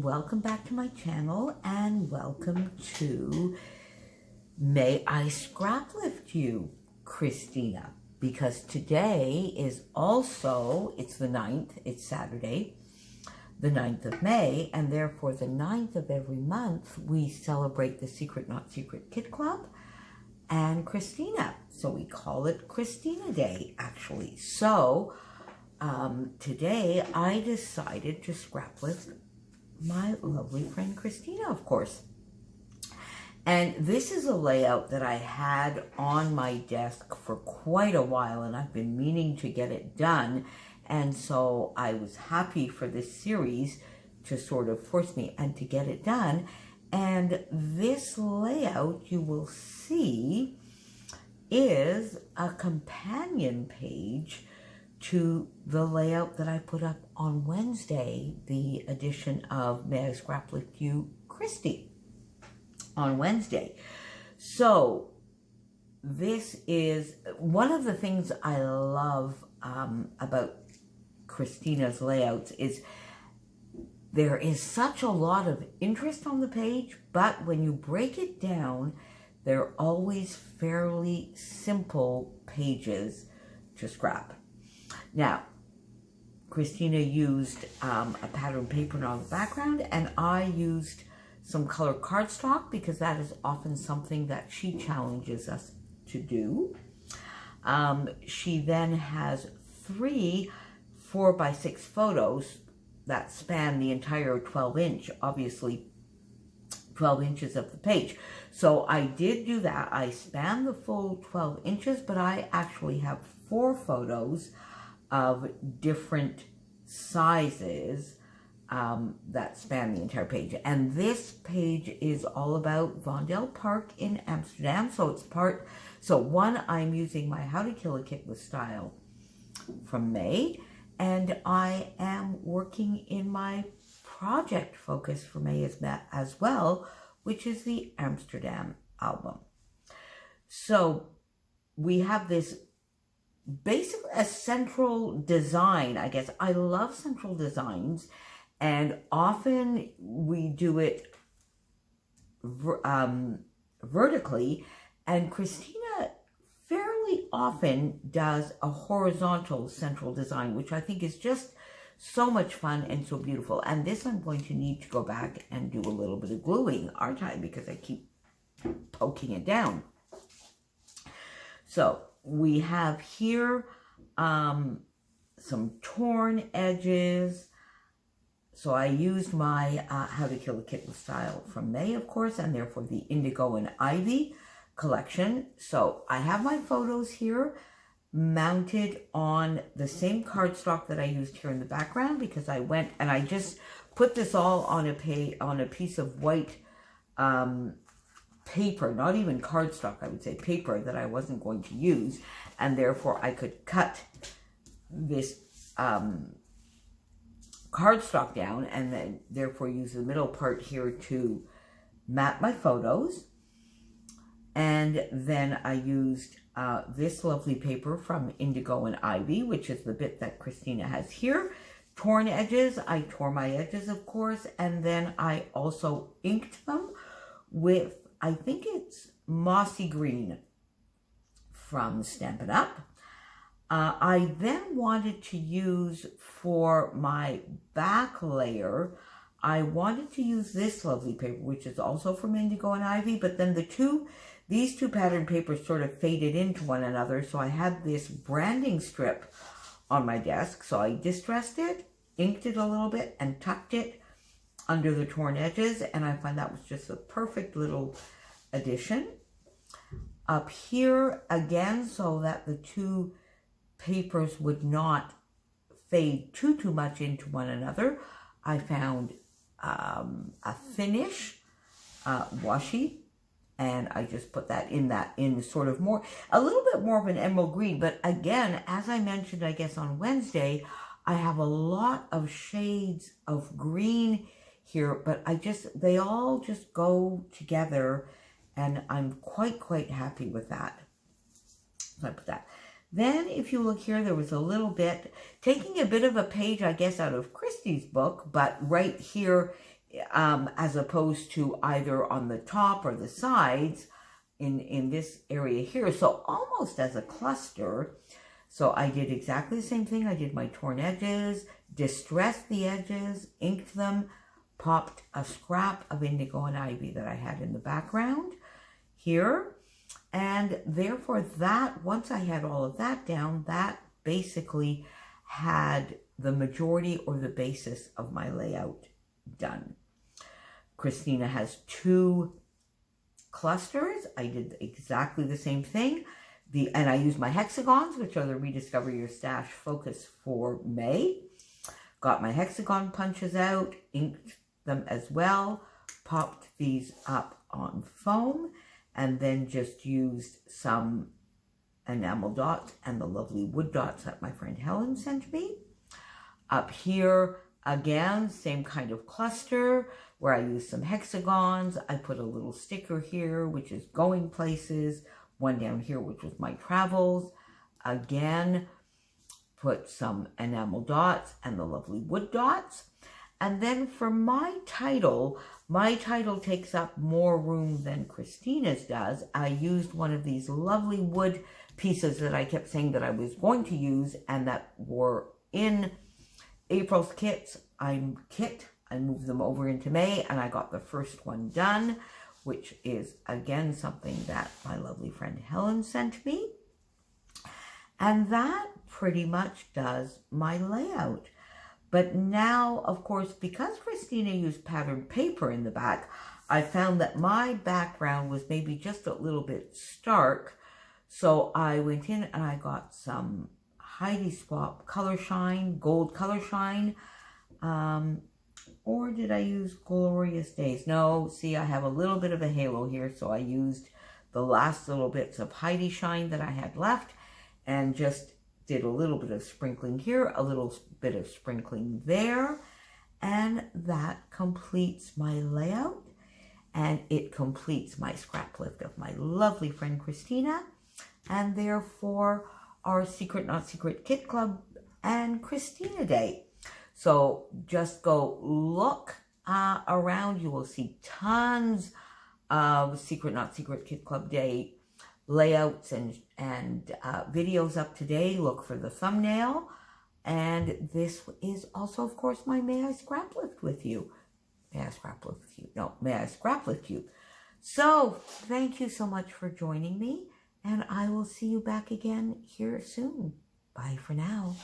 welcome back to my channel and welcome to May I Scraplift You, Khristina, because today is also, it's the 9th, it's Saturday, the 9th of May, and therefore the 9th of every month we celebrate the Secret Not Secret Kit Club and Khristina. So we call it Khristina Day, actually. So today I decided to scraplift my lovely friend Khristina, of course. And this is a layout that I had on my desk for quite a while, and I've been meaning to get it done. And so I was happy for this series to sort of force me and to get it done. And this layout, you will see, is a companion page to the layout that I put up on Wednesday, the edition of May I Scraplift You, Christy, on Wednesday. So this is one of the things I love about Khristina's layouts is there is such a lot of interest on the page, but when you break it down, they're always fairly simple pages to scrap. Now, Khristina used a pattern paper on the background, and I used some color cardstock because that is often something that she challenges us to do. She then has 3 4x6 photos that span the entire 12-inch, obviously 12 inches of the page. So I did do that. I spanned the full 12 inches, but I actually have 4 photos of different sizes that span the entire page. And this page is all about Vondel Park in Amsterdam. So it's one, I'm using my How to Kill a Kit with Style from May, and I am working in my project focus for May as well, which is the Amsterdam album. So we have this basically a central design, I guess. I love central designs, and often we do it vertically, and Khristina fairly often does a horizontal central design, which I think is just so much fun and so beautiful. And this I'm going to need to go back and do a little bit of gluing, aren't I? Because I keep poking it down. So we have here some torn edges. So I used my How to Kill a Kit with Style from May, of course, and therefore the Indigo and Ivy collection. So I have my photos here mounted on the same cardstock that I used here in the background, because I went and I just put this all on a piece of white paper, not even cardstock, I would say paper that I wasn't going to use, and therefore I could cut this cardstock down and then therefore use the middle part here to map my photos. And then I used this lovely paper from Indigo and Ivy, which is the bit that Khristina has here. Torn edges, I tore my edges, of course, and then I also inked them with, I think it's mossy green from Stampin' Up. I then wanted to use for my back layer, I wanted to use this lovely paper, which is also from Indigo and Ivy, but then these two pattern papers sort of faded into one another, so I had this branding strip on my desk, so I distressed it, inked it a little bit, and tucked it under the torn edges, and I find that was just a perfect little addition. Up here, again, so that the two papers would not fade too much into one another, I found a finish washi, and I just put that in sort of a little bit more of an emerald green. But again, as I mentioned, I guess on Wednesday, I have a lot of shades of green here, but they all just go together, and I'm quite happy with that. So I put that. Then, if you look here, there was a little bit, taking a bit of a page, I guess, out of Christie's book, but right here as opposed to either on the top or the sides in this area here. So almost as a cluster. So I did exactly the same thing. I did my torn edges, distressed the edges, inked them, popped a scrap of indigo and ivy that I had in the background here. And therefore that, once I had all of that down, that basically had the majority or the basis of my layout done. Khristina has 2 clusters. I did exactly the same thing. And I used my hexagons, which are the Rediscover Your Stash focus for May. Got my hexagon punches out, inked them as well, popped these up on foam, and then just used some enamel dots and the lovely wood dots that my friend Helen sent me. Up here, again, same kind of cluster where I used some hexagons. I put a little sticker here, which is going places. One down here, which was my travels. Again, put some enamel dots and the lovely wood dots. And then for my title takes up more room than Khristina's does. I used one of these lovely wood pieces that I kept saying that I was going to use and that were in April's kits. I moved them over into May and I got the first one done, which is again something that my lovely friend Helen sent me. And that pretty much does my layout. But now, of course, because Khristina used patterned paper in the back, I found that my background was maybe just a little bit stark. So I went in and I got some Heidi Swap Color Shine, Gold Color Shine. Or did I use Glorious Days? No, see, I have a little bit of a halo here, so I used the last little bits of Heidi Shine that I had left and just did a little bit of sprinkling here, a little bit of sprinkling there, and that completes my layout, and it completes my scrap lift of my lovely friend Khristina, and therefore our Secret Not Secret Kit Club and Khristina Day. So just go look around. You will see tons of Secret Not Secret Kit Club Day layouts and videos up today. Look for the thumbnail. And this is also, of course, my May I Scraplift with you. May I Scraplift with you? No, May I Scraplift you. So thank you so much for joining me. And I will see you back again here soon. Bye for now.